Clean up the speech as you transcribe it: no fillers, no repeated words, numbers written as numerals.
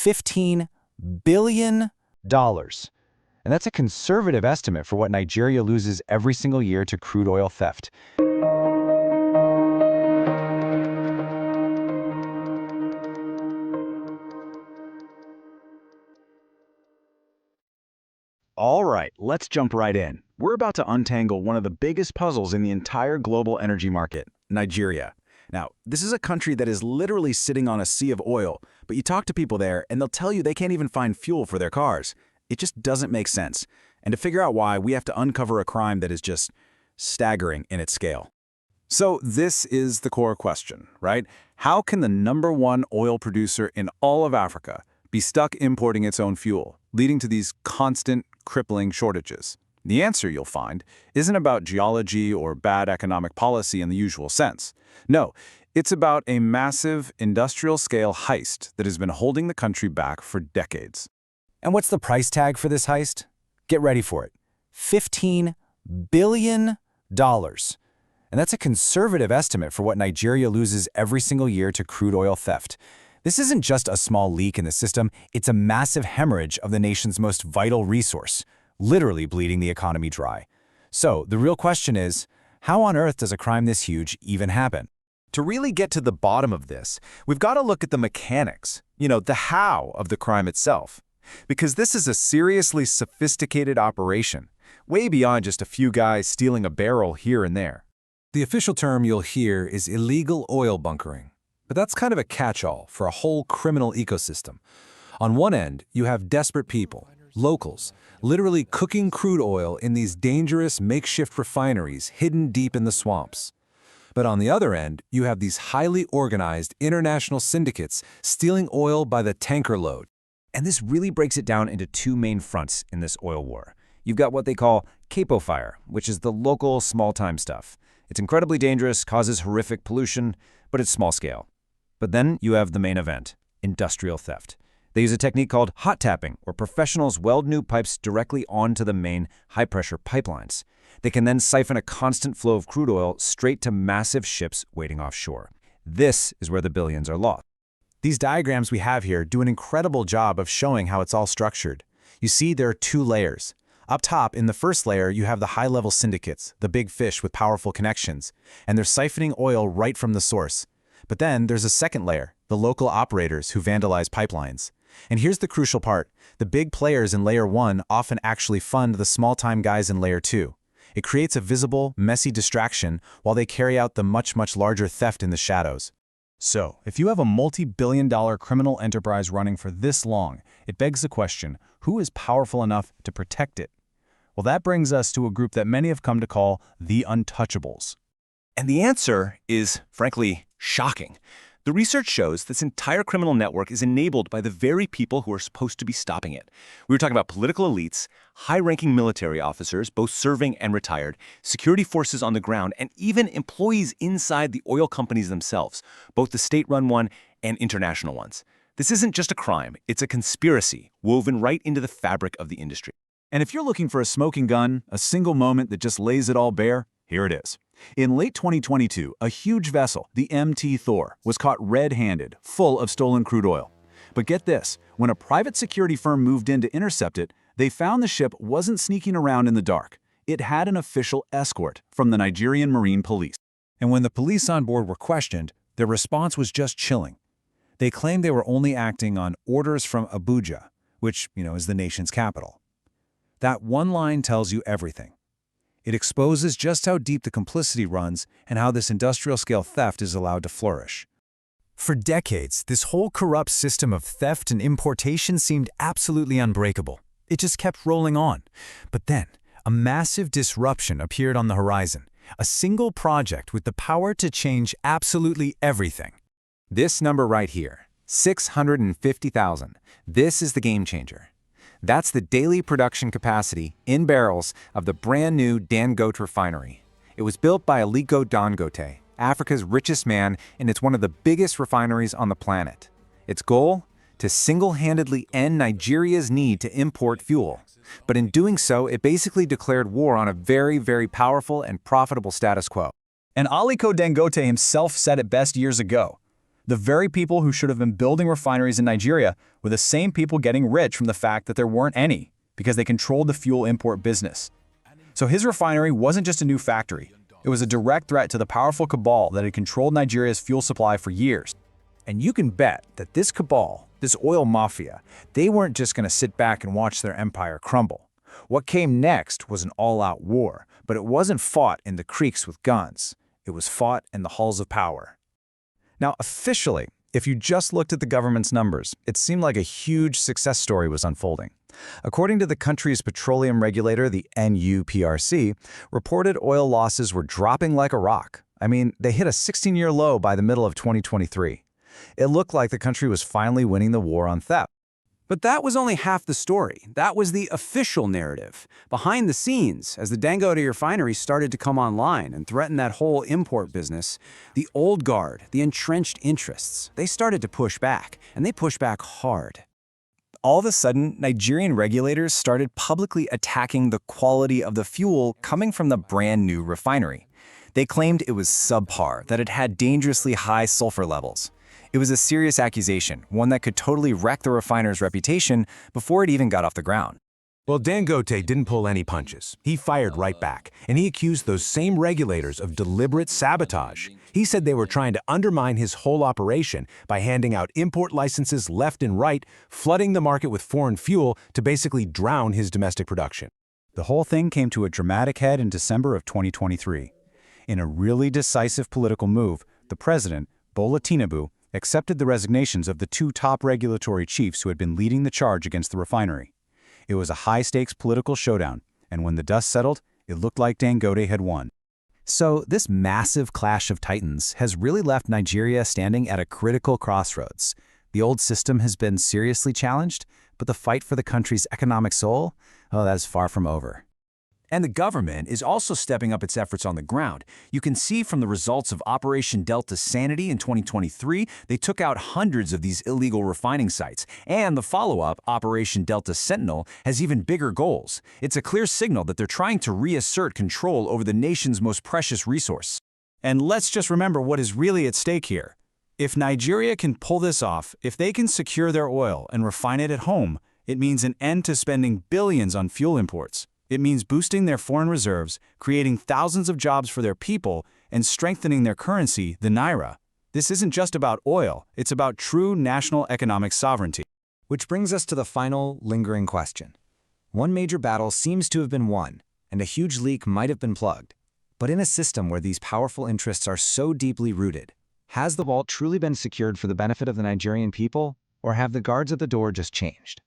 $15 billion. And that's a conservative estimate for what Nigeria loses every single year to crude oil theft. All right, let's jump right in. We're about to untangle one of the biggest puzzles in the entire global energy market, Nigeria. Now, this is a country that is literally sitting on a sea of oil, but you talk to people there and they'll tell you they can't even find fuel for their cars. It just doesn't make sense. And to figure out why, we have to uncover a crime that is just staggering in its scale. So this is the core question, right? How can the #1 oil producer in all of Africa be stuck importing its own fuel, leading to these constant, crippling shortages? The answer, you'll find, isn't about geology or bad economic policy in the usual sense. No, it's about a massive industrial-scale heist that has been holding the country back for decades. And what's the price tag for this heist? Get ready for it. $15 billion. And that's a conservative estimate for what Nigeria loses every single year to crude oil theft. This isn't just a small leak in the system, it's a massive hemorrhage of the nation's most vital resource, literally bleeding the economy dry. So, the real question is, how on earth does a crime this huge even happen? To really get to the bottom of this, we've got to look at the mechanics, the how of the crime itself. Because this is a seriously sophisticated operation, way beyond just a few guys stealing a barrel here and there. The official term you'll hear is illegal oil bunkering, but that's kind of a catch-all for a whole criminal ecosystem. On one end, you have desperate people, locals, literally cooking crude oil in these dangerous makeshift refineries hidden deep in the swamps. But on the other end, you have these highly organized international syndicates stealing oil by the tanker load. And this really breaks it down into two main fronts in this oil war. You've got what they call capo fire, which is the local, small-time stuff. It's incredibly dangerous, causes horrific pollution, but it's small scale. But then you have the main event, industrial theft. They use a technique called hot tapping, where professionals weld new pipes directly onto the main high-pressure pipelines. They can then siphon a constant flow of crude oil straight to massive ships waiting offshore. This is where the billions are lost. These diagrams we have here do an incredible job of showing how it's all structured. You see, there are two layers. Up top, in the first layer, you have the high-level syndicates, the big fish with powerful connections, and they're siphoning oil right from the source. But then there's a second layer, the local operators who vandalize pipelines. And here's the crucial part. The big players in Layer 1 often actually fund the small-time guys in Layer 2. It creates a visible, messy distraction while they carry out the much larger theft in the shadows. So, if you have a multi-billion-dollar criminal enterprise running for this long, it begs the question, who is powerful enough to protect it? Well, that brings us to a group that many have come to call the Untouchables. And the answer is, frankly, shocking. The research shows this entire criminal network is enabled by the very people who are supposed to be stopping it. We were talking about political elites, high-ranking military officers, both serving and retired, security forces on the ground, and even employees inside the oil companies themselves, both the state-run one and international ones. This isn't just a crime, it's a conspiracy woven right into the fabric of the industry. And if you're looking for a smoking gun, a single moment that just lays it all bare, here it is. In late 2022, a huge vessel, the MT Thor, was caught red-handed, full of stolen crude oil. But get this, when a private security firm moved in to intercept it, they found the ship wasn't sneaking around in the dark. It had an official escort from the Nigerian Marine Police. And when the police on board were questioned, their response was just chilling. They claimed they were only acting on orders from Abuja, which, is the nation's capital. That one line tells you everything. It exposes just how deep the complicity runs and how this industrial-scale theft is allowed to flourish. For decades, this whole corrupt system of theft and importation seemed absolutely unbreakable. It just kept rolling on. But then, a massive disruption appeared on the horizon, a single project with the power to change absolutely everything. This number right here, 650,000, this is the game changer. That's the daily production capacity, in barrels, of the brand new Dangote Refinery. It was built by Aliko Dangote, Africa's richest man, and it's one of the biggest refineries on the planet. Its goal? To single-handedly end Nigeria's need to import fuel. But in doing so, it basically declared war on a very powerful and profitable status quo. And Aliko Dangote himself said it best years ago. The very people who should have been building refineries in Nigeria were the same people getting rich from the fact that there weren't any, because they controlled the fuel import business. So his refinery wasn't just a new factory. It was a direct threat to the powerful cabal that had controlled Nigeria's fuel supply for years. And you can bet that this cabal, this oil mafia, they weren't just going to sit back and watch their empire crumble. What came next was an all-out war, but it wasn't fought in the creeks with guns. It was fought in the halls of power. Now, officially, if you just looked at the government's numbers, it seemed like a huge success story was unfolding. According to the country's petroleum regulator, the NUPRC, reported oil losses were dropping like a rock. I mean, they hit a 16-year low by the middle of 2023. It looked like the country was finally winning the war on theft. But that was only half the story. That was the official narrative. Behind the scenes, as the Dangote Refinery started to come online and threaten that whole import business, the old guard, the entrenched interests, they started to push back, and they pushed back hard. All of a sudden, Nigerian regulators started publicly attacking the quality of the fuel coming from the brand new refinery. They claimed it was subpar, that it had dangerously high sulfur levels. It was a serious accusation, one that could totally wreck the refiner's reputation before it even got off the ground. Well, Dangote didn't pull any punches. He fired right back, and he accused those same regulators of deliberate sabotage. He said they were trying to undermine his whole operation by handing out import licenses left and right, flooding the market with foreign fuel to basically drown his domestic production. The whole thing came to a dramatic head in December of 2023. In a really decisive political move, the president, Bola Tinubu, accepted the resignations of the two top regulatory chiefs who had been leading the charge against the refinery. It was a high-stakes political showdown, and when the dust settled, it looked like Dangote had won. So this massive clash of titans has really left Nigeria standing at a critical crossroads. The old system has been seriously challenged, but the fight for the country's economic soul, that is far from over. And the government is also stepping up its efforts on the ground. You can see from the results of Operation Delta Sentinel in 2023, they took out hundreds of these illegal refining sites. And the follow-up, Operation Delta Sentinel, has even bigger goals. It's a clear signal that they're trying to reassert control over the nation's most precious resource. And let's just remember what is really at stake here. If Nigeria can pull this off, if they can secure their oil and refine it at home, it means an end to spending billions on fuel imports. It means boosting their foreign reserves, creating thousands of jobs for their people, and strengthening their currency, the Naira. This isn't just about oil, it's about true national economic sovereignty. Which brings us to the final, lingering question. One major battle seems to have been won, and a huge leak might have been plugged. But in a system where these powerful interests are so deeply rooted, has the vault truly been secured for the benefit of the Nigerian people, or have the guards at the door just changed?